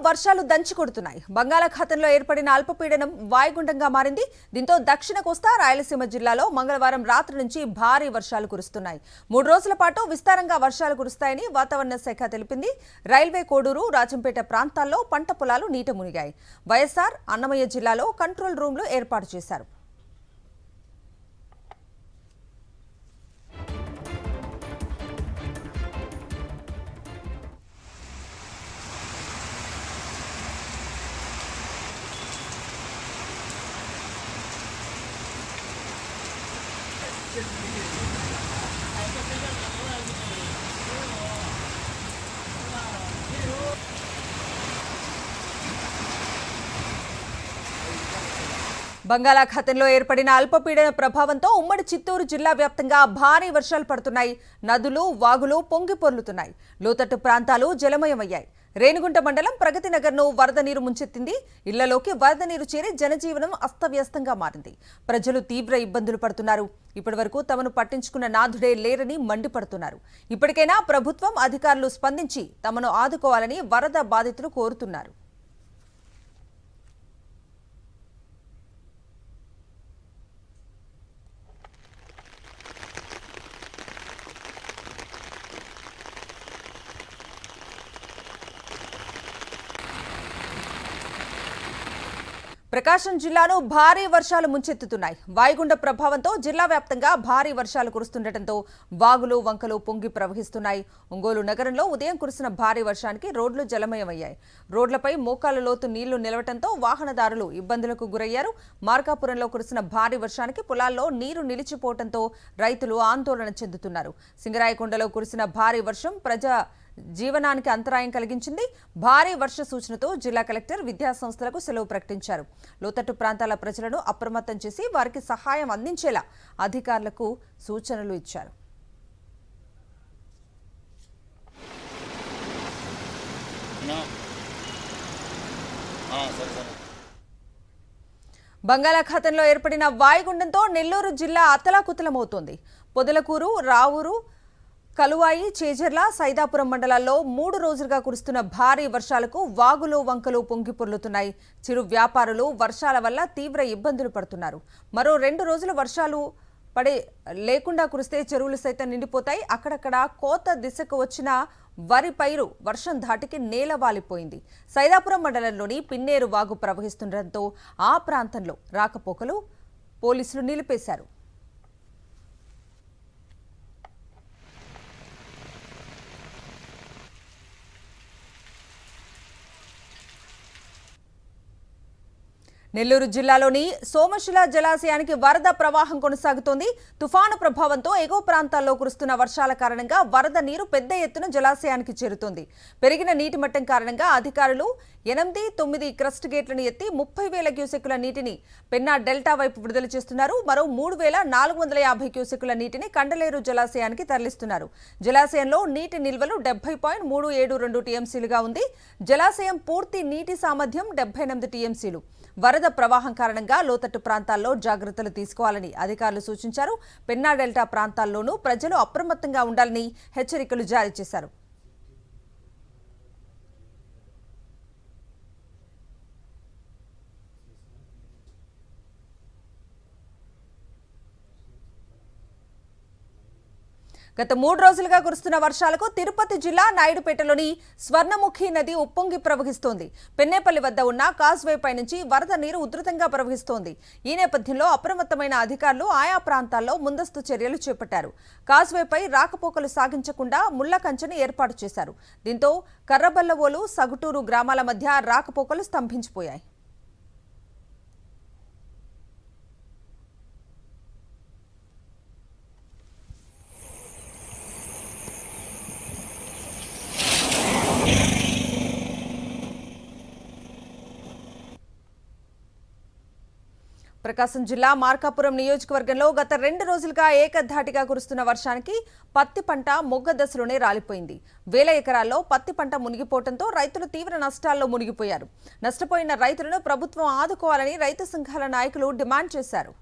వర్షాలు దంచుకొడుతున్నాయి. బంగాళాఖాతంలో ఏర్పడిన అల్పపీడనం వాయుగుండంగా మారింది. దీంతో దక్షిణ కోస్తా రాయలసీమ జిల్లాలో మంగళవారం రాత్రి నుంచి భారీ వర్షాలు కురుస్తున్నాయి. 3 రోజుల పాటు విస్తారంగా వర్షాలు కురుస్తాయని వాతావరణ శాఖ తెలిపింది. రైల్వే కోడూరు, రాజంపేట ప్రాంతాల్లో పంట పొలాలు నీట మునిగాయి. వైఎస్ఆర్, అన్నమయ్య జిల్లాలో కంట్రోల్ రూమ్లు ఏర్పాటు చేశారు. బంగాళాఖాతంలో ఏర్పడిన అల్పపీడన ప్రభావంతో ఉమ్మడి చిత్తూరు జిల్లా వ్యాప్తంగా భారీ వర్షాలు పడుతున్నాయి. నదులు, వాగులు పొంగి పొర్లుతున్నాయి. లోతట్టు ప్రాంతాలు జలమయమయ్యాయి. రేణిగుంట మండలం ప్రగతి నగర్ను వరద నీరు ముంచెత్తింది. ఇళ్లలోకి వరద నీరు చేరి జనజీవనం అస్తవ్యస్తంగా మారింది. ప్రజలు తీవ్ర ఇబ్బందులు పడుతున్నారు. ఇప్పటివరకు తమను పట్టించుకున్న నాథుడే లేరని మండిపడుతున్నారు. ఇప్పటికైనా ప్రభుత్వం, అధికారులు స్పందించి తమను ఆదుకోవాలని వరద బాధితులు కోరుతున్నారు. ప్రకాశం జిల్లాను భారీ వర్షాలు ముంచెత్తుతున్నాయి. వాయుగుండ ప్రభావంతో జిల్లా వ్యాప్తంగా భారీ వర్షాలు కురుస్తుండటంతో వాగులు, వంకలు పొంగి ప్రవహిస్తున్నాయి. ఒంగోలు నగరంలో ఉదయం కురిసిన భారీ వర్షానికి రోడ్లు జలమయమయ్యాయి. రోడ్లపై మోకాళ్ల లోతు నీళ్లు నిలవడంతో వాహనదారులు ఇబ్బందులకు గురయ్యారు. మార్కాపురంలో కురిసిన భారీ వర్షానికి పొలాల్లో నీరు నిలిచిపోవడంతో రైతులు ఆందోళన చెందుతున్నారు. సింగరాయకొండలో కురిసిన భారీ వర్షం ప్రజా జీవనానికి అంతరాయం కలిగించింది. భారీ వర్ష సూచనతో జిల్లా కలెక్టర్ విద్యాసంస్థలకు సెలవు ప్రకటించారు. లోతట్టు ప్రాంతాల ప్రజలను అప్రమత్తం చేసి వారికి సహాయం అందించేలా అధికారులకు సూచనలు ఇచ్చారు. బంగాళాఖాతంలో ఏర్పడిన వాయుగుండంతో నెల్లూరు జిల్లా అతలాకుతలమవుతోంది. పొదలకూరు, రావూరు, కలువాయి, చేజర్ల, సైదాపురం మండలాల్లో 3 రోజులుగా కురుస్తున్న భారీ వర్షాలకు వాగులు, వంకలు పొంగి పొర్లుతున్నాయి. చిరు వ్యాపారులు వర్షాల వల్ల తీవ్ర ఇబ్బందులు పడుతున్నారు. మరో 2 రోజులు వర్షాలు లేకుండా కురిస్తే చెరువులు సైతం నిండిపోతాయి. అక్కడక్కడ కోత దిశకు వచ్చిన వరి పైరు వర్షం ధాటికి నేలవాలిపోయింది. సైదాపురం మండలంలోని పిన్నేరు వాగు ప్రవహిస్తుండటంతో ఆ ప్రాంతంలో రాకపోకలు పోలీసులు నిలిపేశారు. నెల్లూరు జిల్లాలోని సోమశిల జలాశయానికి వరద ప్రవాహం కొనసాగుతోంది. తుఫాను ప్రభావంతో ఎగువ ప్రాంతాల్లో కురుస్తున్న వర్షాల కారణంగా వరద నీరు పెద్ద ఎత్తున జలాశయానికి చేరుతోంది. పెరిగిన నీటి మట్టం కారణంగా అధికారులు 8, 9 క్రస్ట్ గేట్లను ఎత్తి 30,000 క్యూసెక్కుల నీటిని పెన్నా డెల్టా వైపు విడుదల చేస్తున్నారు. మరో 3,450 క్యూసెక్కుల నీటిని కండలేరు జలాశయానికి తరలిస్తున్నారు. జలాశయంలో నీటి నిల్వలు 70.372 టీఎంసీలుగా ఉంది. జలాశయం పూర్తి నీటి సామర్థ్యం 78 టీఎంసీలు. వరద ప్రవాహం కారణంగా లోతట్టు ప్రాంతాల్లో జాగ్రత్తలు తీసుకోవాలని అధికారులు సూచించారు. పెన్నా డెల్టా ప్రాంతాల్లోనూ ప్రజలు అప్రమత్తంగా ఉండాలని హెచ్చరికలు జారీ చేశారు. గత 3 రోజులుగా కురుస్తున్న వర్షాలకు తిరుపతి జిల్లా నాయుడుపేటలోని స్వర్ణముఖి నది ఉప్పొంగి ప్రవహిస్తోంది. పెన్నేపల్లి వద్ద ఉన్న కాజ్వే పై నుంచి వరద నీరు ఉధృతంగా ప్రవహిస్తోంది. ఈ నేపథ్యంలో అప్రమత్తమైన అధికారులు ఆయా ప్రాంతాల్లో ముందస్తు చర్యలు చేపట్టారు. కాజ్వేపై రాకపోకలు సాగించకుండా ముళ్ల కంచెను ఏర్పాటు చేశారు. దీంతో కర్రబల్లవోలు, సగుటూరు గ్రామాల మధ్య రాకపోకలు స్తంభించిపోయాయి. ప్రకాశం జిల్లా మార్కాపురం నియోజకవర్గంలో గత 2 రోజులుగా ఏకధాటిగా కురుస్తున్న వర్షానికి పత్తి పంట మొగ్గ దశలోనే రాలిపోయింది. వేల ఎకరాల్లో పత్తి పంట మునిగిపోవడంతో రైతులు తీవ్ర నష్టాల్లో మునిగిపోయారు. నష్టపోయిన రైతులను ప్రభుత్వం ఆదుకోవాలని రైతు సంఘాల నాయకులు డిమాండ్ చేశారు.